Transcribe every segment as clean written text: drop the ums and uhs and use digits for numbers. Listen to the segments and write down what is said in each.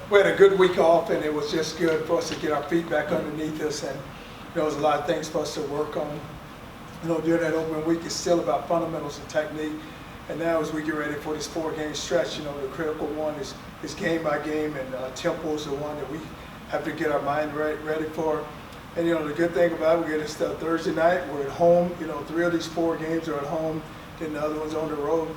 we had a good week off, and it was just good for us to get our feet back underneath us, and there was a lot of things for us to work on. During that open week, it's still about fundamentals and technique. And now as we get ready for this 4-game stretch, the critical one is game by game, and tempo is the one that we have to get our mind ready for. And the good thing about it, we get this Thursday night, we're at home. 3 of these 4 games are at home, then the other one's on the road.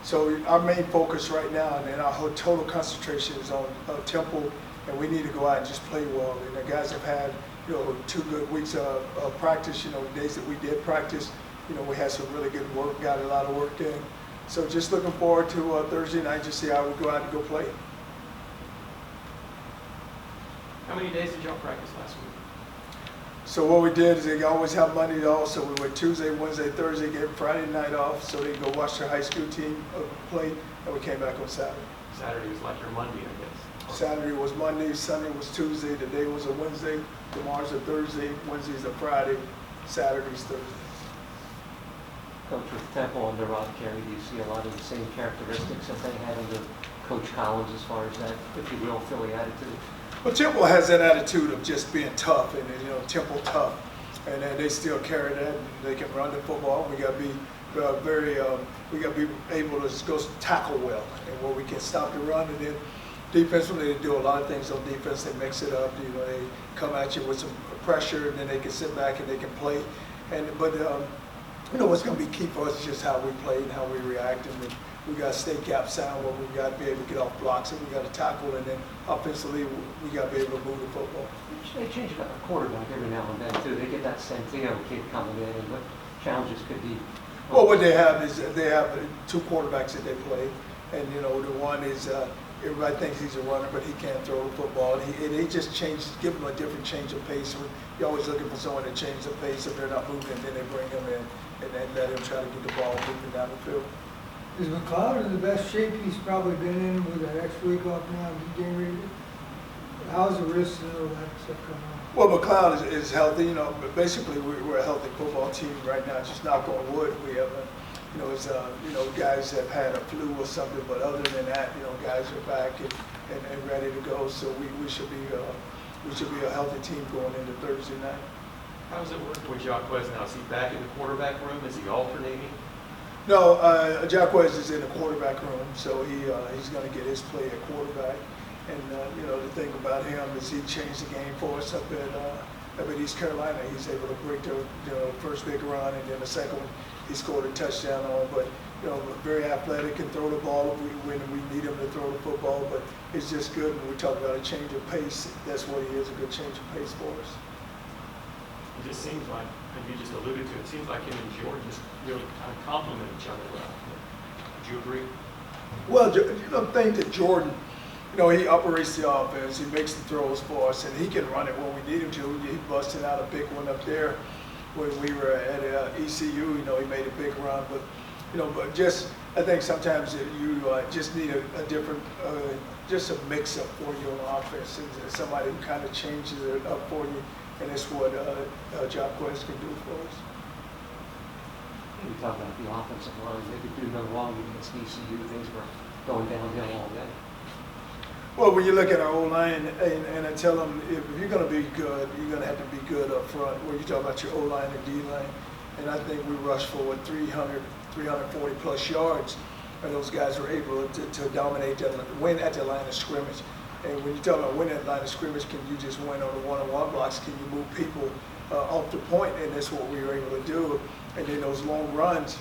So our main focus right now and our whole total concentration is on tempo, and we need to go out and just play well. And the guys have had 2 good weeks of practice. The days that we did practice, we had some really good work, got a lot of work in. So just looking forward to Thursday night to see how we go out and go play. How many days did y'all practice last week? So what we did is they always have Monday off, so we went Tuesday, Wednesday, Thursday, gave Friday night off so they could go watch their high school team play, and we came back on Saturday. Saturday was like your Monday, I guess. Saturday was Monday, Sunday was Tuesday, today was a Wednesday, tomorrow's a Thursday, Wednesday's a Friday, Saturday's Thursday. Coach, with Temple under Rod Carey, do you see a lot of the same characteristics that they had under Coach Collins as far as that, if you will, Philly attitude? Well, Temple has that attitude of just being tough, and Temple tough, and they still carry that. And they can run the football. We got to be we got to be able to just go tackle well, and where we can stop the run. And then defensively, they do a lot of things on defense. They mix it up. They come at you with some pressure, and then they can sit back and they can play. But what's going to be key for us is just how we play and how we react, and we got to stay gap sound where we got to be able to get off blocks, and we got to tackle, and then offensively we got to be able to move the football. They change a quarterback every now and then too. They get that Santino kid coming in, and what challenges could be? Well, what they have is they have 2 quarterbacks that they play, and the one is everybody thinks he's a runner, but he can't throw the football. And he just give him a different change of pace. You're always looking for someone to change the pace. If they're not moving, then they bring him in and then let him try to get the ball moving down the field. Is McLeod in the best shape he's probably been in with that extra week off now? Getting ready. How's the wrist and all that stuff coming on? Well, McLeod is healthy. But basically we're a healthy football team right now. Just knock on wood. We have guys have had a flu or something, but other than that, guys are back and ready to go. So we should be a healthy team going into Thursday night. How does it work with Jacquez now? Is he back in the quarterback room? Is he alternating? No, Jacquez is in the quarterback room, so he's going to get his play at quarterback. And the thing about him is he changed the game for us up at East Carolina. He's able to break the first big run, and then the second one he scored a touchdown on. But very athletic, can throw the ball when we need him to throw the football. But it's just good when we talk about a change of pace. That's what he is, a good change of pace for us. It just seems like, and you just alluded to, it seems like him and Jordan just really kind of complement each other well. Would you agree? Well, the thing that Jordan, he operates the offense, he makes the throws for us, and he can run it when we need him to. He busted out a big one up there when we were at ECU. He made a big run, but but I think sometimes you just need a different, just a mix-up for you on offense, and somebody who kind of changes it up for you, and that's what Jacquez can do for us. We talk about the offensive line. They could do no wrong against ECU. Things were going downhill all day. Well, when you look at our O-line, and I tell them, if you're going to be good, you're going to have to be good up front. When you talk about your O-line and D-line, and I think we rushed for 340 plus yards, and those guys were able to dominate, win at the line of scrimmage. And when you talk about winning at the line of scrimmage, can you just win on the one-on-one blocks? Can you move people off the point? And that's what we were able to do. And then those long runs,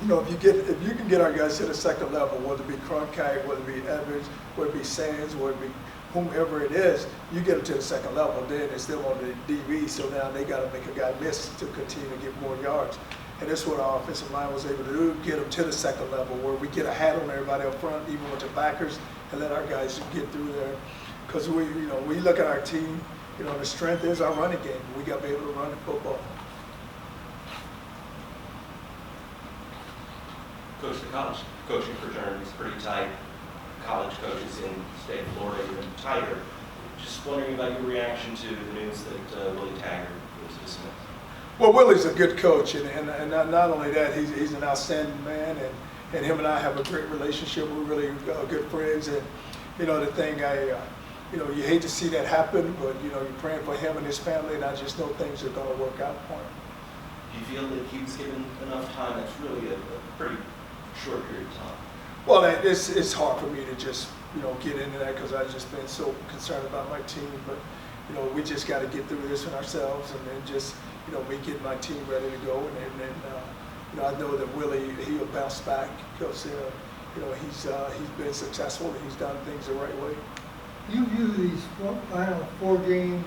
if you can get our guys to the second level, whether it be Cronkite, whether it be Evans, whether it be Sands, whether it be whomever it is, you get them to the second level. Then they're still on the DB, so now they got to make a guy miss to continue to get more yards. And that's what our offensive line was able to do, get them to the second level, where we get a hat on everybody up front, even with the backers, and let our guys get through there. Because we look at our team, the strength is our running game. We got to be able to run the football. Coach, the college coaching fraternity is pretty tight. College coaches in the state of Florida are even tighter. Just wondering about your reaction to the news that Willie Taggart was dismissed. Well, Willie's a good coach, and not only that, he's an outstanding man, and him and I have a great relationship. We're really good friends, and you know, the thing you know, you hate to see that happen, but, you know, you're praying for him and his family, and I just know things are going to work out for him. Do you feel that he was given enough time? That's really a pretty short period of time. Well, it's hard for me to just, you know, get into that because I've just been so concerned about my team. But, you know, we just got to get through this one ourselves, and then just, you know, me getting my team ready to go. And then you know, I know that Willie, he'll bounce back because, you know, he's been successful and he's done things the right way. You view these final 4 games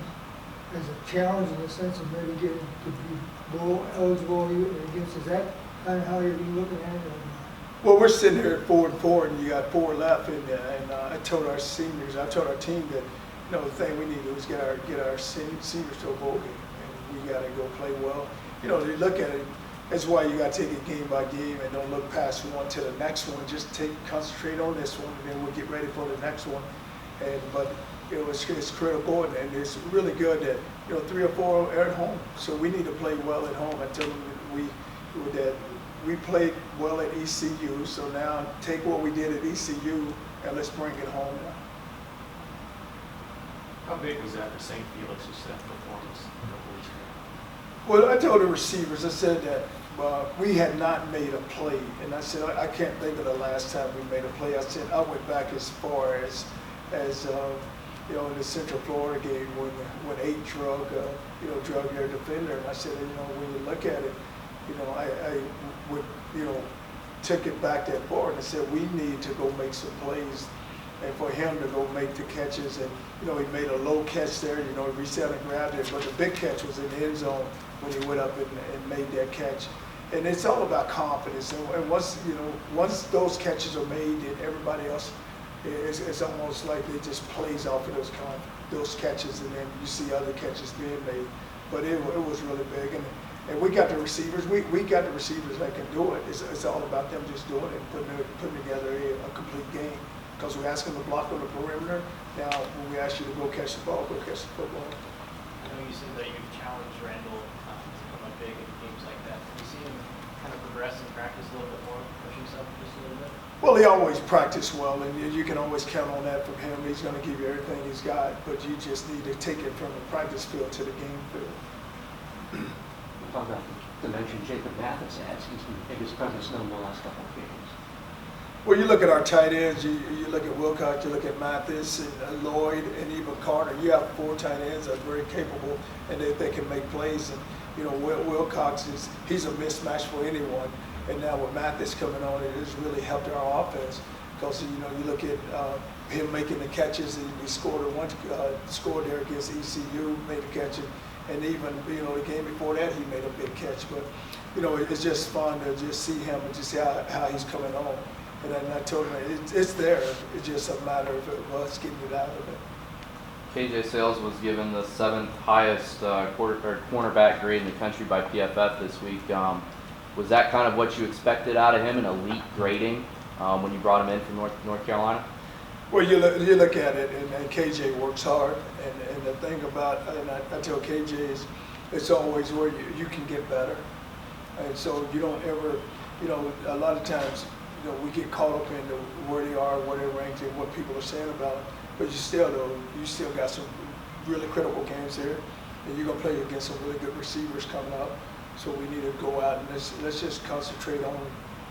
as a challenge in the sense of maybe getting to be bowl eligible against, is that kind of how you're looking at it? Or not? Well, we're sitting here at 4-4, and you got 4 left, and I told our seniors, I told our team that, you know, the thing we need to do is get our seniors to a bowl game, and we got to go play well. You know, you look at it, that's why you got to take it game by game and don't look past one to the next one. Just concentrate on this one, and then we'll get ready for the next one. But you know, it's critical, and it's really good that, you know, 3 or 4 are at home. So we need to play well at home. I told them that we played well at ECU. So now take what we did at ECU and let's bring it home now. How big was that for St. Felix's that performance a couple weeks ago? Well, I told the receivers, I said that we had not made a play, and I said I can't think of the last time we made a play. I said I went back as far as you know, in the Central Florida game when 8 drug their defender, and I said, you know, when you look at it, you know, I would, you know, took it back that far, and I said we need to go make some plays, and for him to go make the catches, and you know, he made a low catch there, you know, he reached out and grabbed it, but the big catch was in the end zone when he went up and made that catch. And it's all about confidence, and once those catches are made, then everybody else, it's almost like it just plays off of those catches, and then you see other catches being made. But it was really big, and we got the receivers. We got the receivers that can do it. It's all about them just doing it, putting together a complete game. Because we ask them to block on the perimeter. Now, when we ask you to go catch the ball, go catch the football. I know you said that you've challenged Randall to come up big in games like that. Do you see him kind of progress and practice a little bit more, push himself just a little bit? Well, he always practiced well, and you can always count on that from him. He's going to give you everything he's got, but you just need to take it from the practice field to the game field. We're talking about the dimension Jacob Mathis adds. He's the biggest presence known in the last couple of games. Well, you look at our tight ends, you look at Wilcox, you look at Mathis and Lloyd and even Carter. You have 4 tight ends that are very capable, and they can make plays. And you know, Wilcox he's a mismatch for anyone. And now with Mathis coming on, it has really helped our offense because you know, you look at him making the catches, and he scored scored there against ECU, made a catch, and even, you know, the game before that he made a big catch. But you know, it's just fun to just see him and just see how he's coming on. And then I told him it's there. It's just a matter of us getting it out of it. KJ Sales was given the 7th highest cornerback grade in the country by PFF this week. Was that kind of what you expected out of him, an elite grading, when you brought him in from North Carolina? Well, you look at it, and KJ works hard. And the thing about, and I tell KJ is, it's always where you can get better. And so you don't ever, you know, a lot of times, you know, we get caught up in where they are, where they're ranked, and what people are saying about them. But you still got some really critical games here, and you're gonna play against some really good receivers coming up. So we need to go out and let's just concentrate on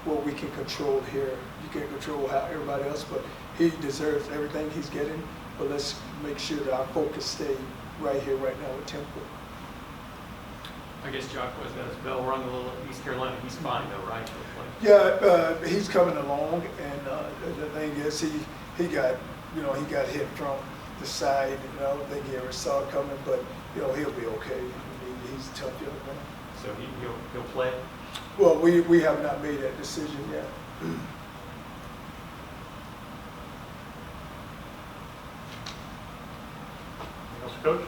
what we can control here. You can't control how everybody else, but he deserves everything he's getting. But let's make sure that our focus stay right here, right now with Temple. I guess Jock was got his bell rung a little at East Carolina. He's fine though, right? Yeah, he's coming along, and the thing is, he got hit from the side. You know, I don't think he ever saw it coming, but you know, he'll be okay. He's a tough young man. So he'll play. Well, we have not made that decision yet. Coach?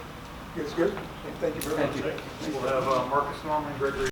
It's good. Thank you very much. Thank you. We'll have Marcus Norman, Gregory